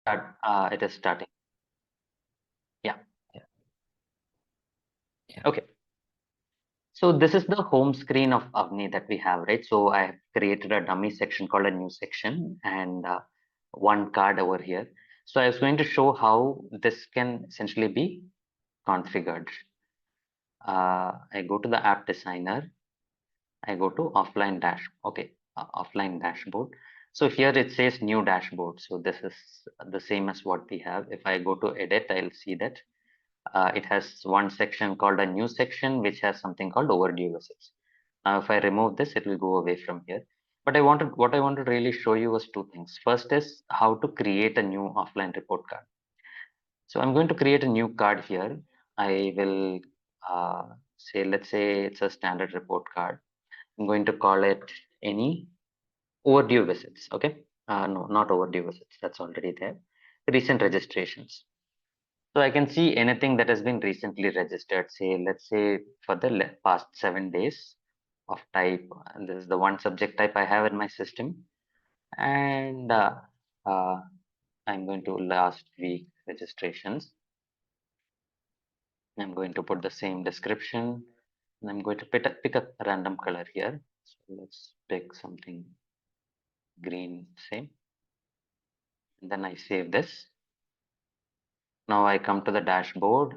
It is starting. Yeah. Yeah. Yeah. Okay. So this is the home screen of Avni that we have, right? So I have created a dummy section called a new section and one card over here. So I was going to show how this can essentially be configured. I go to the app designer. I go to offline dash. Okay, offline dashboard. So here it says new dashboard. So this is the same as what we have. If I go to edit, I'll see that it has one section called a new section, which has something called overdue visits. Now, if I remove this, it will go away from here. But what I wanted to really show you was two things. First is how to create a new offline report card. So I'm going to create a new card here. I will say, let's say it's a standard report card. I'm going to call it any overdue visits. Okay. No, not overdue visits. That's already there. Recent registrations. So I can see anything that has been recently registered. Say, let's say for the past 7 days of type. And this is the one subject type I have in my system. And uh, I'm going to last week registrations. I'm going to put the same description. And I'm going to pick a random color here. So let's pick something green, same. And then I save this. Now I come to the dashboard.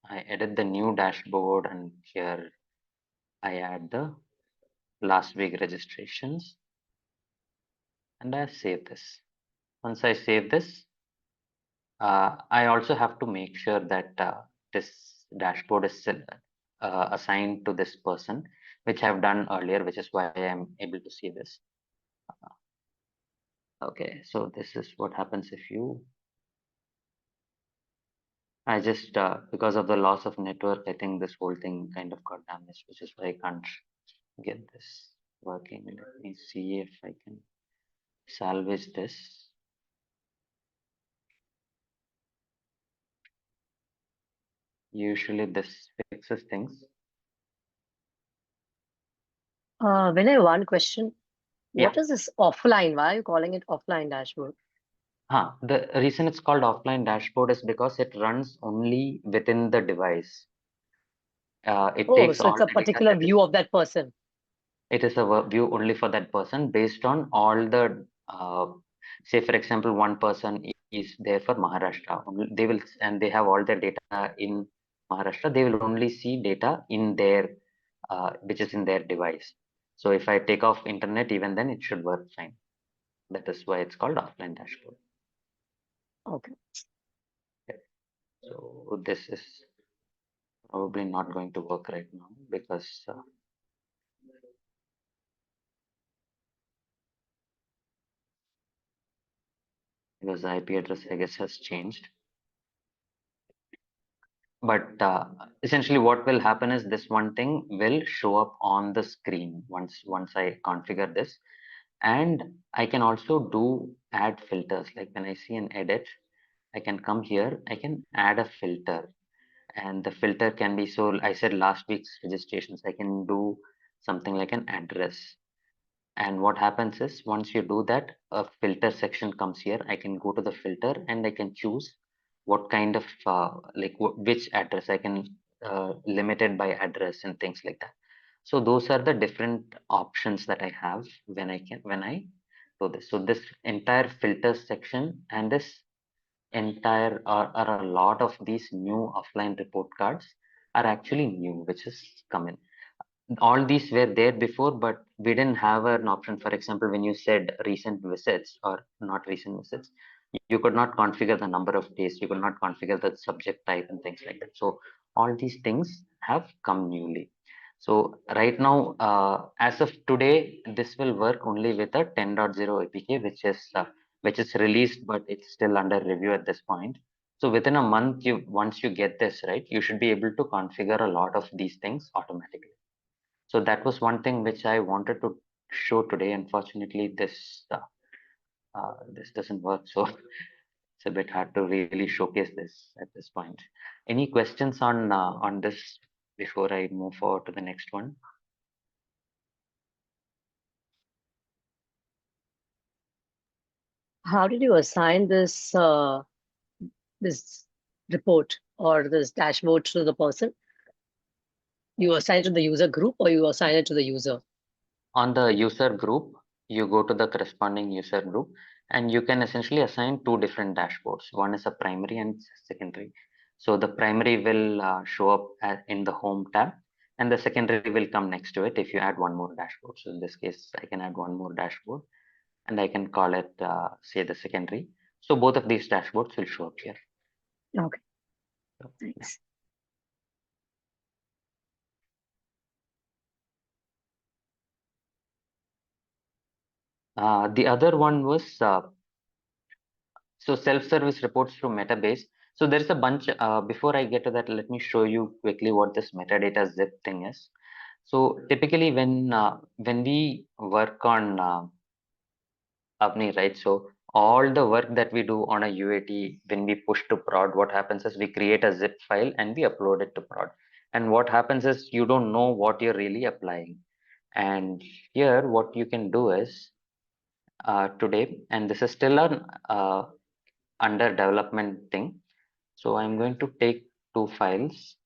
I edit the new dashboard and here I add the last week registrations and I save this. Once I save this, I also have to make sure that this dashboard is assigned to this person, which I've done earlier, which is why I'm able to see this. Okay, so this is what happens if you, I just, because of the loss of network, I think this whole thing kind of got damaged, which is why I can't get this working. Let me see if I can salvage this. Usually this fixes things. Vinay, one question. Yeah. What is this offline? Why are you calling it offline dashboard? The reason it's called offline dashboard is because it runs only within the device. It Oh, takes so all it's a the data particular that is, view of that person. it is a view only for that person based on all the, say for example, one person is there for Maharashtra. They will, and they have all their data in Maharashtra. They will only see data in their, which is in their device. So if I take off internet, even then it should work fine. That is why it's called offline dashboard. Okay. Okay. So this is probably not going to work right now because the IP address I guess has changed. But essentially, what will happen is this one thing will show up on the screen once I configure this, and I can also do add filters. Like when I see an edit, I can come here, I can add a filter, and the filter can be, so I said last week's registrations. I can do something like an address. And what happens is once you do that, a filter section comes here. I can go to the filter and I can choose what kind of like which address I can limit it by address and things like that. So those are the different options that I have when I do this. So this entire filter section and this entire are a lot of these new offline report cards are actually new, which is coming. All these were there before, but we didn't have an option. For example, when you said recent visits or not recent visits, you could not configure the number of days, you could not configure the subject type and things like that. So all these things have come newly. So right now, as of today, this will work only with a 10.0 APK, which is released, but it's still under review at this point. So within a month, you once you get this right, you should be able to configure a lot of these things automatically. So that was one thing which I wanted to show today. Unfortunately, this doesn't work, so it's a bit hard to really showcase this at this point. Any questions on this before I move forward to the next one? How did you assign this report or this dashboard to the person? You assign it to the user group or you assign it to the user? On the user group, you go to the corresponding user group and you can essentially assign two different dashboards. One is a primary and secondary. So the primary will show up in the home tab, and the secondary will come next to it if you add one more dashboard. So in this case, I can add one more dashboard and I can call it, say, the secondary. So both of these dashboards will show up here. Okay, So, yeah. thanks. The other one was so self-service reports through Metabase. So there is a bunch. Before I get to that, let me show you quickly what this metadata zip thing is. So typically, when we work on Avni, right? So all the work that we do on a UAT, when we push to prod, what happens is we create a zip file and we upload it to prod. And what happens is you don't know what you're really applying. And here, what you can do is today, and this is still an under development thing. So I'm going to take two files,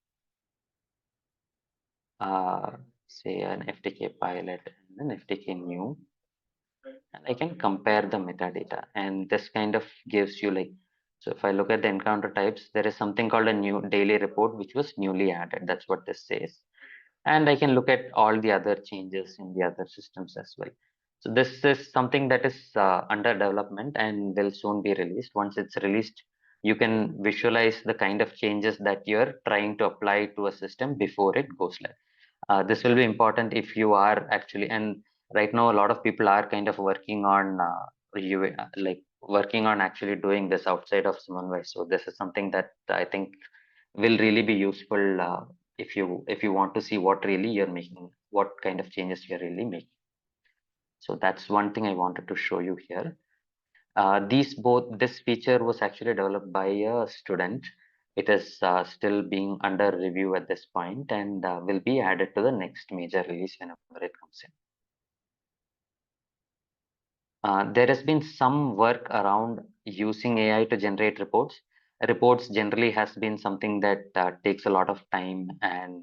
uh, say an FTK pilot and an FTK new, and I can compare the metadata. And this kind of gives you like, so if I look at the encounter types, there is something called a new daily report, which was newly added. That's what this says. And I can look at all the other changes in the other systems as well. So this is something that is under development and will soon be released. Once it's released, you can visualize the kind of changes that you're trying to apply to a system before it goes live. This will be important if you are actually, and right now a lot of people are kind of working on like working on actually doing this outside of Samanvay. So this is something that I think will really be useful if you want to see what really you're making, what kind of changes you're really making. So that's one thing I wanted to show you here. This feature was actually developed by a student. It is still being under review at this point and will be added to the next major release whenever it comes in. There has been some work around using AI to generate reports. Reports generally has been something that takes a lot of time and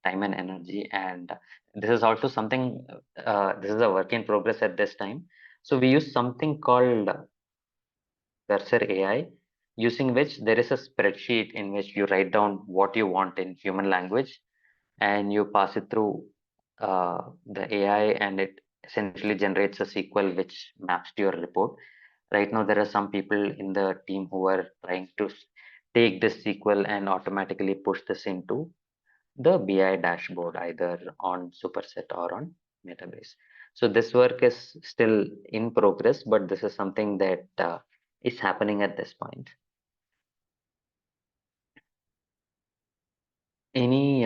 energy, and this is also something. This is a work in progress at this time. So we use something called Cursor AI, using which there is a spreadsheet in which you write down what you want in human language and you pass it through the AI, and it essentially generates a SQL which maps to your report. Right now, there are some people in the team who are trying to take this SQL and automatically push this into the BI dashboard, either on Superset or on Metabase. So this work is still in progress, but this is something that is happening at this point. Any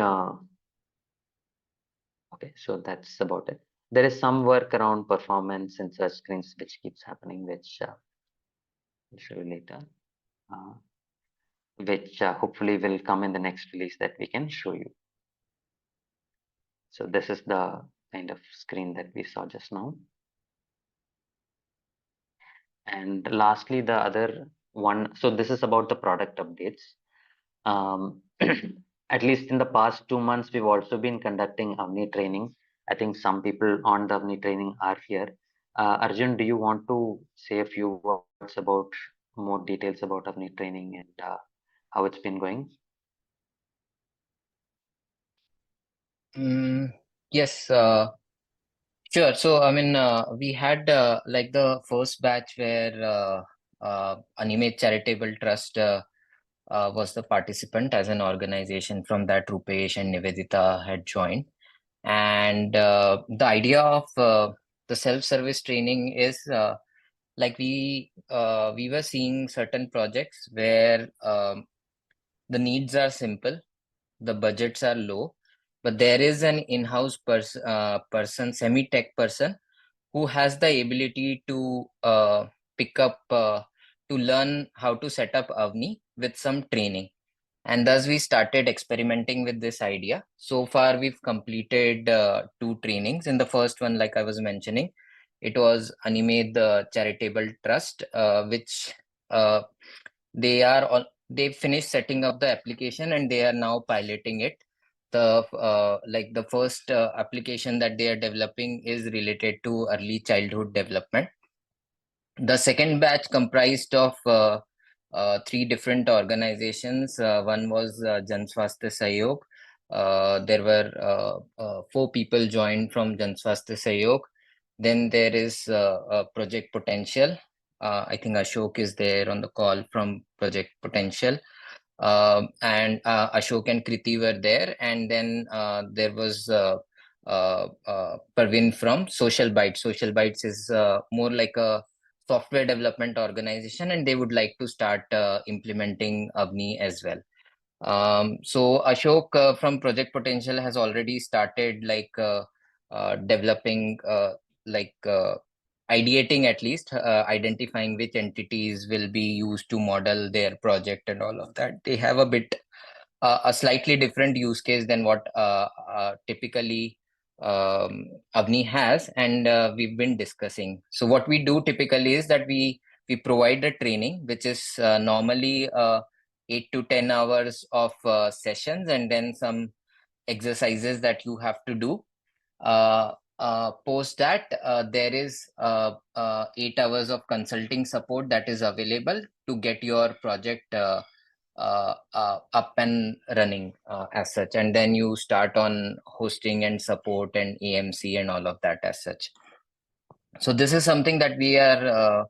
Okay, so that's about it. There is some work around performance and search screens which keeps happening, which I'll show you later, uh, which hopefully will come in the next release that we can show you. So this is the kind of screen that we saw just now. And lastly, the other one, so this is about the product updates. At least in the past 2 months, we've also been conducting Avni training. I think some people on the Avni training are here. Arjun, do you want to say a few words about more details about Avni training and how it's been going? Yes, sure. So, I mean, we had like the first batch where Animedh Charitable Trust was the participant as an organization. From that, Rupesh and Nivedita had joined. And the idea of the self-service training is like we were seeing certain projects where the needs are simple, the budgets are low, but there is an in-house person, semi-tech person who has the ability to pick up to learn how to set up Avni with some training. And thus we started experimenting with this idea. So far, we've completed 2 trainings. In the first one, like I was mentioning, it was Animedh Charitable Trust, which they finished setting up the application and they are now piloting it. The first application that they are developing is related to early childhood development. The second batch comprised of three different organizations. One was Swasthya Sahyog. There were 4 people joined from Swasthya Sahyog. Then there is Project Potential. I think Ashok is there on the call from Project Potential. And Ashok and Kriti were there. And then there was Parvin from Social Bytes. Social Bytes is more like a software development organization, and they would like to start implementing Avni as well. So Ashok from Project Potential has already started developing ideating, at least identifying which entities will be used to model their project and all of that. They have a slightly different use case than what typically Avni has, and we've been discussing. So what we do typically is that we provide a training, which is normally 8 to 10 hours of sessions, and then some exercises that you have to do. Post that, there is 8 hours of consulting support that is available to get your project up and running as such. And then you start on hosting and support and AMC and all of that as such. So this is something that we are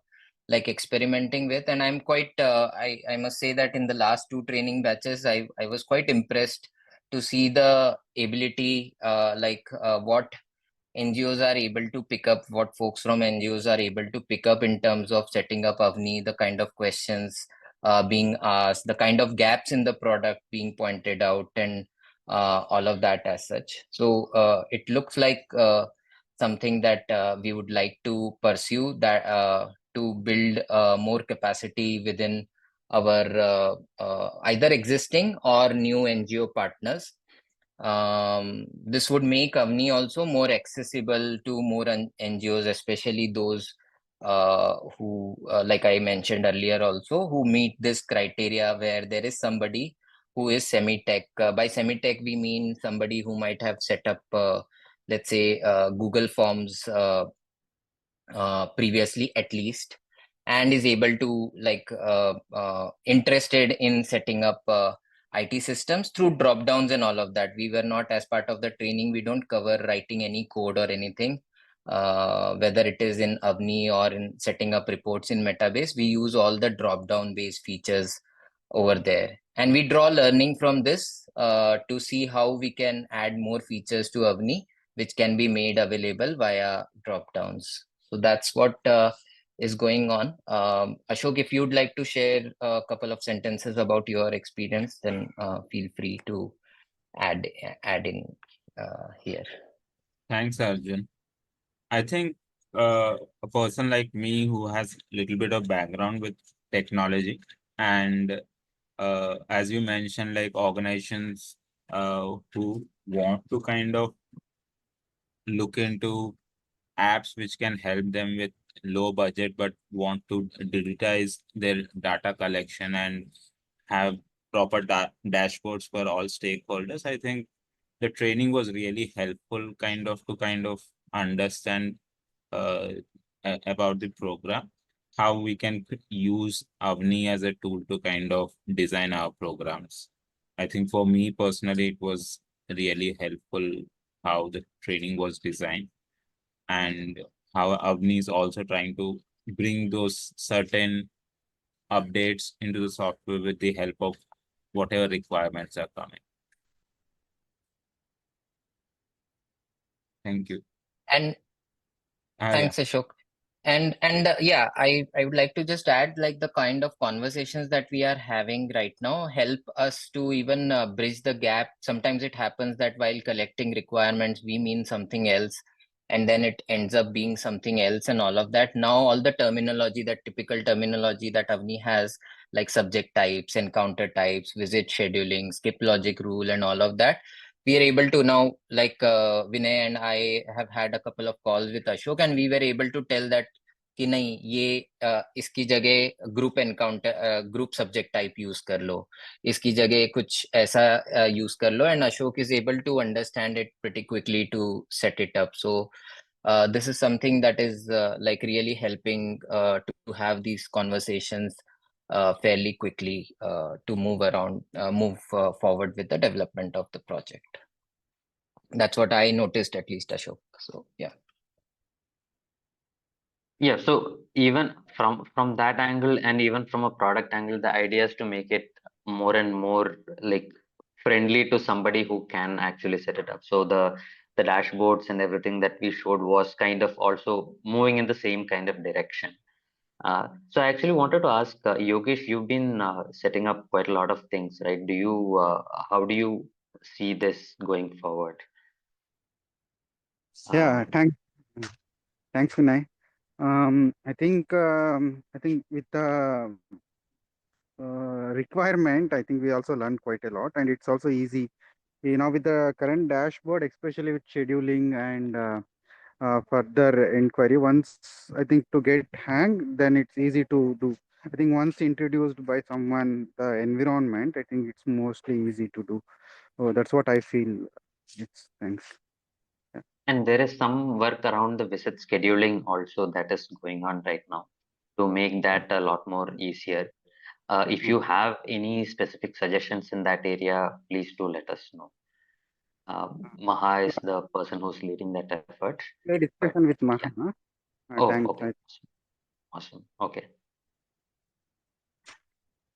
experimenting with, and I'm quite I must say that in the last 2 training batches, I was quite impressed to see the ability what NGOs are able to pick up, what folks from NGOs are able to pick up in terms of setting up Avni, the kind of questions being asked, the kind of gaps in the product being pointed out, and all of that as such. So it looks like something that we would like to pursue, that to build more capacity within our either existing or new NGO partners. This would make Avni also more accessible to more NGOs, especially those who, like I mentioned earlier also, who meet this criteria where there is somebody who is semi-tech. By semi-tech, we mean somebody who might have set up, let's say, Google Forms previously at least, and is able to interested in setting up IT systems through drop downs and all of that. We were not, as part of the training, we don't cover writing any code or anything, whether it is in Avni or in setting up reports in Metabase. We use all the drop down based features over there, and we draw learning from this to see how we can add more features to Avni, which can be made available via drop downs. So that's what is going on. Ashok, if you'd like to share a couple of sentences about your experience, then feel free to add in here. Thanks, Arjun. I think a person like me who has little bit of background with technology, and as you mentioned, like organizations who want to kind of look into apps which can help them with low budget but want to digitize their data collection and have proper dashboards for all stakeholders. I think the training was really helpful to understand uh, about the program, how we can use Avni as a tool to kind of design our programs. I think for me personally, it was really helpful how the training was designed, and how Avni is also trying to bring those certain updates into the software with the help of whatever requirements are coming. Thank you. And thanks, Yeah. Ashok. And yeah, I would like to just add, like, the kind of conversations that we are having right now help us to even bridge the gap. Sometimes it happens that while collecting requirements, we mean something else, and then it ends up being something else and all of that. Now, all the terminology, that typical terminology that Avni has, like subject types, encounter types, visit scheduling, skip logic rule, and all of that, we are able to now, like Vinay and I have had a couple of calls with Ashok, and we were able to tell that कि नहीं ये इसकी जगह group encounter group subject type use कर लो, इसकी जगह कुछ ऐसा यूज कर लो, and Ashok is able to understand it pretty quickly to set it up. So this is something that is like really helping to have these conversations fairly quickly to move forward with the development of the project. That's what I noticed, at least, Ashok. So yeah. Yeah, so even from that angle and even from a product angle, the idea is to make it more and more like friendly to somebody who can actually set it up. So the dashboards and everything that we showed was kind of also moving in the same kind of direction. So I actually wanted to ask Yogesh, you've been setting up quite a lot of things, right? How do you see this going forward? Yeah, Um, thanks, Vinay. I think with the requirement, I think we also learned quite a lot, and it's also easy. With the current dashboard, especially with scheduling and further inquiry, once I think to get hang, then it's easy to do. I think once introduced by someone, the environment, I think it's mostly easy to do. Oh, that's what I feel. It's thanks. Yeah. And there is some work around the visit scheduling also that is going on right now to make that a lot more easier. If you have any specific suggestions in that area, please do let us know. Maha is the person who's leading that effort. A But discussion with yeah. Maha. Huh? Oh, Thanks. okay. Awesome. Okay.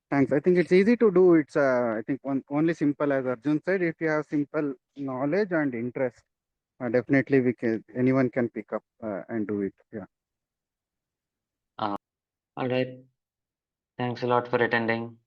Thanks. I think it's easy to do. It's I think only simple as Arjun said. If you have simple knowledge and interest, definitely anyone can pick up and do it. Yeah. All right. Thanks a lot for attending.